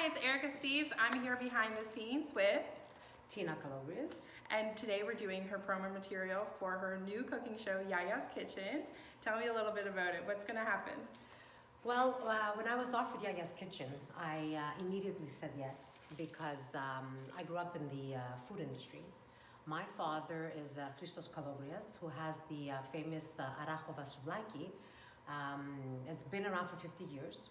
Hi, it's Erica Steves. I'm here behind the scenes with Tina Calabrese. and today we're doing her promo material for her new cooking show, Yaya's Kitchen. Tell me a little bit about it. What's going to happen? Well, when I was offered Yaya's Kitchen, I immediately said yes because I grew up in the food industry. My father is Christos Calabrese, who has the famous Arachova souvlaki. It's been around for 50 years.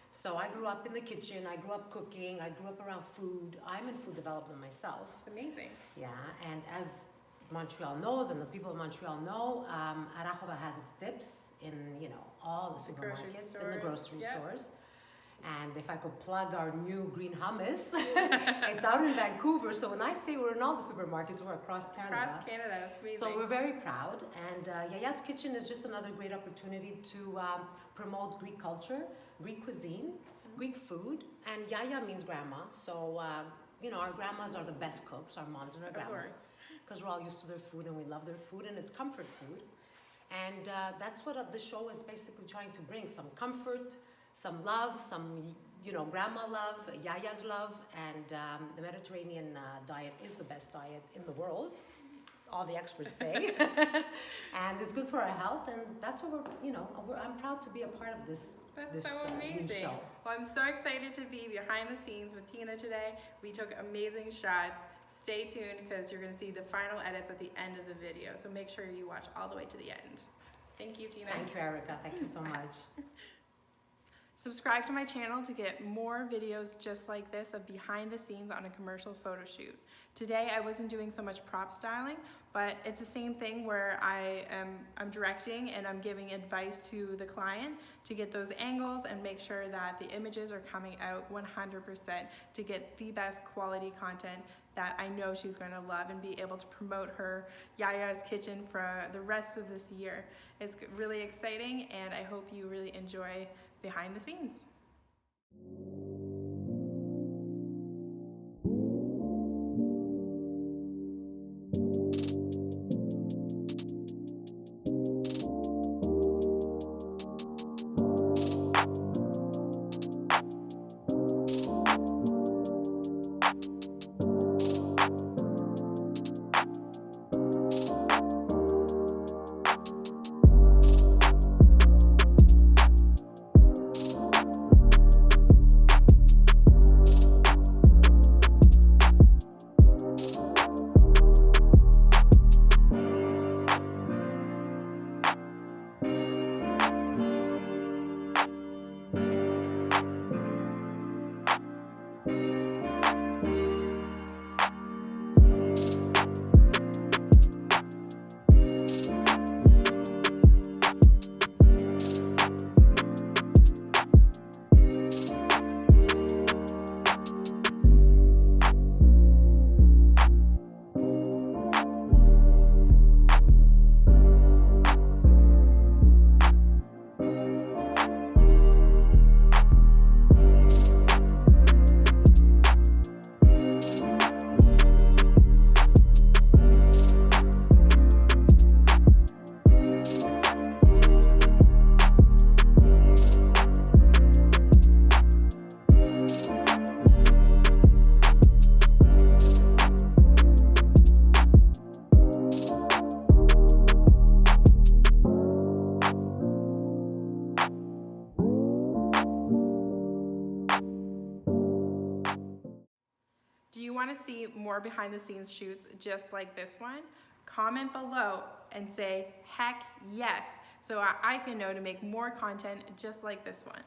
So I grew up in the kitchen, I grew up cooking, I grew up around food. I'm in food development myself. It's amazing. Yeah, and as Montreal knows and the people of Montreal know, Arachova has its dips in, all the supermarkets, in the grocery stores. And if I could plug our new green hummus, it's out in Vancouver. So when I say we're in all the supermarkets, we're across Canada. Across Canada, that's amazing. So we're very proud. And Yaya's Kitchen is just another great opportunity to promote Greek culture, Greek cuisine, Greek food. And Yaya means grandma. So, our grandmas are the best cooks, our moms and our grandmas. Because we're all used to their food and we love their food and it's comfort food. And that's what the show is basically trying to bring. Some comfort, some love, some, grandma love, Yaya's love, and the Mediterranean diet is the best diet in the world, all the experts say. And it's good for our health, and that's what I'm proud to be a part of this. That's so amazing. New show. Well, I'm so excited to be behind the scenes with Tina today. We took amazing shots. Stay tuned because you're going to see the final edits at the end of the video. So make sure you watch all the way to the end. Thank you, Tina. Thank you, Erica. Thank you so much. Subscribe to my channel to get more videos just like this of behind the scenes on a commercial photo shoot. Today I wasn't doing so much prop styling, but it's the same thing where I'm directing and I'm giving advice to the client to get those angles and make sure that the images are coming out 100% to get the best quality content that I know she's going to love and be able to promote her Yaya's Kitchen for the rest of this year. It's really exciting and I hope you really enjoy behind the scenes. Do you want to see more behind the scenes shoots just like this one? Comment below and say heck yes so I can know to make more content just like this one.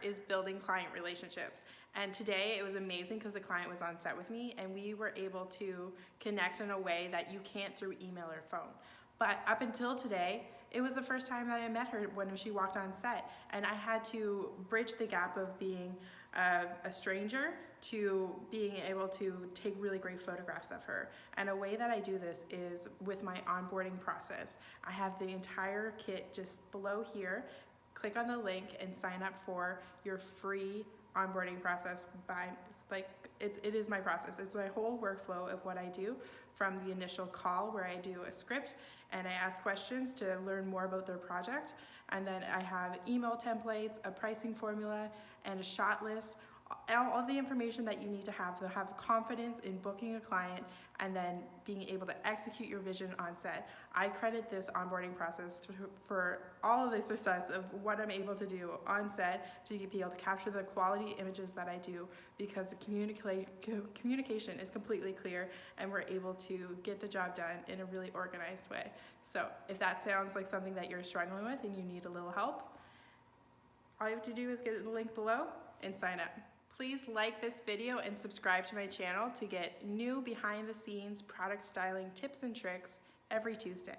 is building client relationships. And today it was amazing because the client was on set with me and we were able to connect in a way that you can't through email or phone. But up until today, it was the first time that I met her when she walked on set, and I had to bridge the gap of being a stranger to being able to take really great photographs of her. And a way that I do this is with my onboarding process. I have the entire kit just below here. Click on the link and sign up for your free onboarding process. It is my process. It's my whole workflow of what I do, from the initial call where I do a script and I ask questions to learn more about their project, and then I have email templates, a pricing formula, and a shot list. All the information that you need to have confidence in booking a client and then being able to execute your vision on set. I credit this onboarding process for all of the success of what I'm able to do on set, to be able to capture the quality images that I do, because the communication is completely clear and we're able to get the job done in a really organized way. So if that sounds like something that you're struggling with and you need a little help, all you have to do is get the link below and sign up. Please like this video and subscribe to my channel to get new behind the scenes product styling tips and tricks every Tuesday.